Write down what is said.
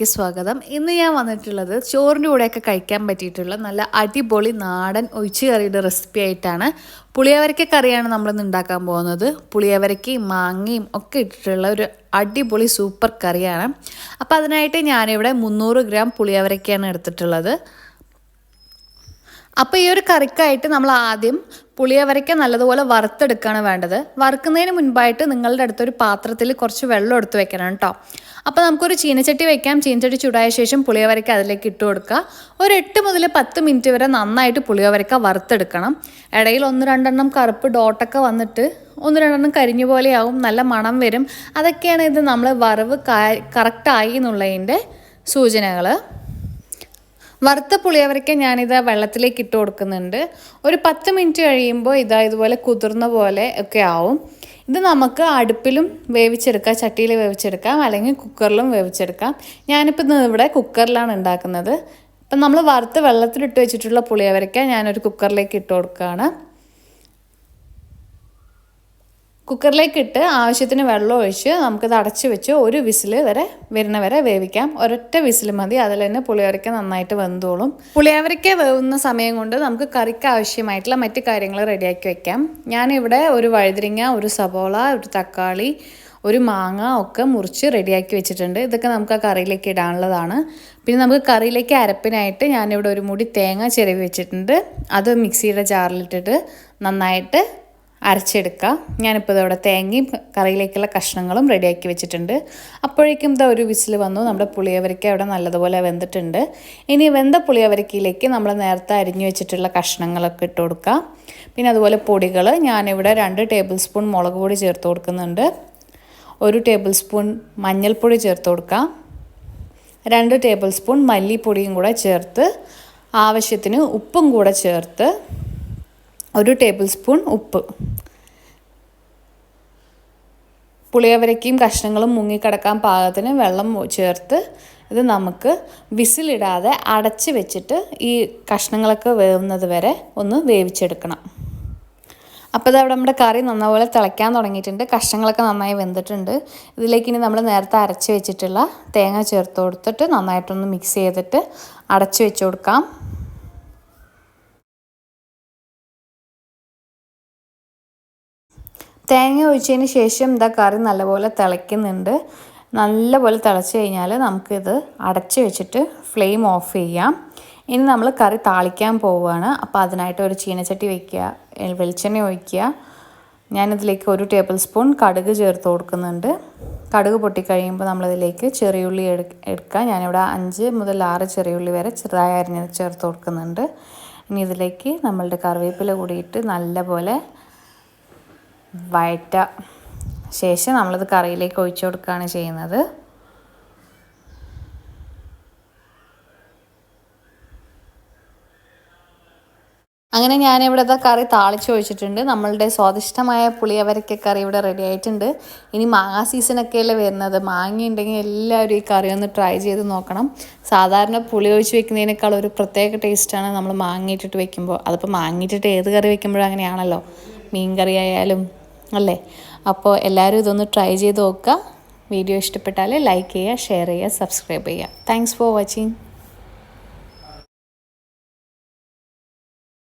സ്വാഗതം. ഇന്ന് ഞാൻ വന്നിട്ടുള്ളത് ചോറിൻ്റെ കൂടെയൊക്കെ കഴിക്കാൻ പറ്റിയിട്ടുള്ള നല്ല അടിപൊളി നാടൻ ഒഴിച്ച് കറിയുടെ റെസിപ്പി ആയിട്ടാണ്. പുളിയവരക്ക കറിയാണ് നമ്മളിന്ന് ഉണ്ടാക്കാൻ പോകുന്നത്. പുളിയവരക്കയും മാങ്ങയും ഒക്കെ ഇട്ടിട്ടുള്ള ഒരു അടിപൊളി സൂപ്പർ കറിയാണ്. അപ്പോൾ അതിനായിട്ട് ഞാനിവിടെ 300 ഗ്രാം പുളിയവരക്കയാണ് എടുത്തിട്ടുള്ളത്. അപ്പോൾ ഈ ഒരു കറിക്കായിട്ട് നമ്മൾ ആദ്യം പുളിയവരക്ക നല്ലതുപോലെ വറുത്തെടുക്കുകയാണ് വേണ്ടത്. വറുക്കുന്നതിന് മുൻപായിട്ട് നിങ്ങളുടെ അടുത്തൊരു പാത്രത്തിൽ കുറച്ച് വെള്ളം എടുത്ത് വെക്കണം കേട്ടോ. അപ്പോൾ നമുക്കൊരു ചീനച്ചട്ടി വെക്കാം. ചീനച്ചട്ടി ചൂടായ ശേഷം പുളിയവരക്ക അതിലേക്ക് ഇട്ട് കൊടുക്കുക. ഒരു 8 മുതൽ 10 മിനിറ്റ് വരെ നന്നായിട്ട് പുളിയവരക്ക വറുത്തെടുക്കണം. ഇടയിൽ 1-2 കറുപ്പ് ഡോട്ടൊക്കെ വന്നിട്ട് 1-2 കരിഞ്ഞു പോലെയാവും, നല്ല മണം വരും. അതൊക്കെയാണ് ഇത് നമ്മൾ വറവ് കറക്റ്റായി എന്നുള്ളതിൻ്റെ സൂചനകൾ. വറുത്ത പുളിയവരക്ക ഞാനിത് വെള്ളത്തിലേക്ക് ഇട്ട് കൊടുക്കുന്നുണ്ട്. ഒരു 10 മിനിറ്റ് കഴിയുമ്പോൾ ഇതുപോലെ കുതിർന്ന പോലെ ഒക്കെ ആവും. ഇത് നമുക്ക് അടുപ്പിലും വേവിച്ചെടുക്കാം, ചട്ടിയിൽ വേവിച്ചെടുക്കാം, അല്ലെങ്കിൽ കുക്കറിലും വേവിച്ചെടുക്കാം. ഞാനിപ്പോൾ ഇവിടെ കുക്കറിലാണ് ഉണ്ടാക്കുന്നത്. ഇപ്പം നമ്മൾ വറുത്ത് വെള്ളത്തിലിട്ട് വെച്ചിട്ടുള്ള പുളിയവരക്ക ഞാനൊരു കുക്കറിലേക്ക് ഇട്ട് കൊടുക്കുകയാണ്. കുക്കറിലേക്ക് ഇട്ട് ആവശ്യത്തിന് വെള്ളം ഒഴിച്ച് നമുക്കിത് അടച്ച് വെച്ച് ഒരു വിസിൽ വരെ വരുന്ന വരെ വേവിക്കാം. ഒരൊറ്റ വിസിൽ മതി, അതിൽ തന്നെ പുളിയവരക്ക നന്നായിട്ട് വെന്തോളും. പുളിയവരക്ക വേവുന്ന സമയം കൊണ്ട് നമുക്ക് കറിക്ക് ആവശ്യമായിട്ടുള്ള മറ്റ് കാര്യങ്ങൾ റെഡിയാക്കി വെക്കാം. ഞാനിവിടെ ഒരു വഴുതിരിങ്ങ, ഒരു സബോള, ഒരു തക്കാളി, ഒരു മാങ്ങ ഒക്കെ മുറിച്ച് റെഡിയാക്കി വെച്ചിട്ടുണ്ട്. ഇതൊക്കെ നമുക്ക് ആ കറിയിലേക്ക് ഇടാനുള്ളതാണ്. പിന്നെ നമുക്ക് കറിയിലേക്ക് അരപ്പിനായിട്ട് ഞാനിവിടെ ഒരു മുടി തേങ്ങ ചിരവി വെച്ചിട്ടുണ്ട്. അത് മിക്സിയുടെ ജാറിലിട്ടിട്ട് നന്നായിട്ട് അരച്ചെടുക്കാം. ഞാനിപ്പോൾ ഇതവിടെ തേങ്ങയും കറിയിലേക്കുള്ള കഷ്ണങ്ങളും റെഡിയാക്കി വെച്ചിട്ടുണ്ട്. അപ്പോഴേക്കും ഇതാ ഒരു വിസിൽ വന്നു. നമ്മുടെ പുളിയവരക്ക അവിടെ നല്ലതുപോലെ വെന്തിട്ടുണ്ട്. ഇനി വെന്ത പുളിയവരക്കയിലേക്ക് നമ്മൾ നേരത്തെ അരിഞ്ഞു വെച്ചിട്ടുള്ള കഷ്ണങ്ങളൊക്കെ ഇട്ട് കൊടുക്കാം. പിന്നെ അതുപോലെ പൊടികൾ ഞാനിവിടെ 2 ടേബിൾ സ്പൂൺ മുളക് പൊടി ചേർത്ത് കൊടുക്കുന്നുണ്ട്. 1 ടേബിൾ സ്പൂൺ മഞ്ഞൾപ്പൊടി ചേർത്ത് കൊടുക്കാം. 2 ടേബിൾ സ്പൂൺ മല്ലിപ്പൊടിയും കൂടെ ചേർത്ത് ആവശ്യത്തിന് ഉപ്പും കൂടെ ചേർത്ത് 1 ടേബിൾ സ്പൂൺ ഉപ്പ്. പുളിയവരക്കയും കഷ്ണങ്ങളും മുങ്ങിക്കിടക്കാൻ പാകത്തിന് വെള്ളം ചേർത്ത് ഇത് നമുക്ക് വിസിലിടാതെ അടച്ച് വെച്ചിട്ട് ഈ കഷ്ണങ്ങളൊക്കെ വേവുന്നത് വരെ ഒന്ന് വേവിച്ചെടുക്കണം. അപ്പോൾ ഇതവിടെ നമ്മുടെ കറി നല്ലപോലെ തിളയ്ക്കാൻ തുടങ്ങിയിട്ടുണ്ട്. കഷ്ണങ്ങളൊക്കെ നന്നായി വെന്തിട്ടുണ്ട്. ഇതിലേക്ക് ഇനി നമ്മൾ നേരത്തെ അരച്ച് വെച്ചിട്ടുള്ള തേങ്ങ ചേർത്ത് കൊടുത്തിട്ട് നന്നായിട്ടൊന്ന് മിക്സ് ചെയ്തിട്ട് അടച്ച് വെച്ച് കൊടുക്കാം. തേങ്ങ ഒഴിച്ചതിന് ശേഷം ഇതാ കറി നല്ലപോലെ തിളയ്ക്കുന്നുണ്ട്. നല്ലപോലെ തിളച്ച് കഴിഞ്ഞാൽ നമുക്കിത് അടച്ച് വെച്ചിട്ട് ഫ്ലെയിം ഓഫ് ചെയ്യാം. ഇനി നമ്മൾ കറി താളിക്കാൻ പോവുകയാണ്. അപ്പോൾ അതിനായിട്ട് ഒരു ചീനച്ചട്ടി വയ്ക്കുക, വെളിച്ചെണ്ണ ഒഴിക്കുക. ഞാനിതിലേക്ക് 1 ടേബിൾ സ്പൂൺ കടുക് ചേർത്ത് കൊടുക്കുന്നുണ്ട്. കടുക് പൊട്ടിക്കഴിയുമ്പോൾ നമ്മളിതിലേക്ക് ചെറിയുള്ളി എടുക്കുക. ഞാനിവിടെ 5 മുതൽ 6 ചെറിയുള്ളി വരെ ചെറുതായി അരിഞ്ഞ് ചേർത്ത് കൊടുക്കുന്നുണ്ട്. ഇനി ഇതിലേക്ക് നമ്മളുടെ കറിവേപ്പില കൂടിയിട്ട് നല്ലപോലെ വഴറ്റ ശേഷം നമ്മളിത് കറിയിലേക്ക് ഒഴിച്ചു കൊടുക്കുകയാണ് ചെയ്യുന്നത്. അങ്ങനെ ഞാനിവിടെ കറി താളിച്ച് ഒഴിച്ചിട്ടുണ്ട്. നമ്മളുടെ സ്വാദിഷ്ടമായ പുളിയവരക്ക കറി ഇവിടെ റെഡി ആയിട്ടുണ്ട്. ഇനി മാങ്ങ സീസണൊക്കെയല്ലേ വരുന്നത്. മാങ്ങ ഉണ്ടെങ്കിൽ എല്ലാവരും ഈ കറി ഒന്ന് ട്രൈ ചെയ്ത് നോക്കണം. സാധാരണ പുളി ഒഴിച്ച് വെക്കുന്നതിനേക്കാൾ ഒരു പ്രത്യേക ടേസ്റ്റാണ് നമ്മൾ മാങ്ങ ഇട്ടിട്ട് വെക്കുമ്പോൾ. അതിപ്പോൾ മാങ്ങ ഇട്ടിട്ട് ഏത് കറി വെക്കുമ്പോഴും അങ്ങനെയാണല്ലോ, മീൻ കറി ആയാലും അല്ലേ. അപ്പോൾ എല്ലാവരും ഇതൊന്ന് ട്രൈ ചെയ്ത് നോക്കുക. വീഡിയോ ഇഷ്ടപ്പെട്ടാൽ ലൈക്ക് ചെയ്യുക, ഷെയർ ചെയ്യുക, സബ്സ്ക്രൈബ് ചെയ്യുക. Thanks for watching.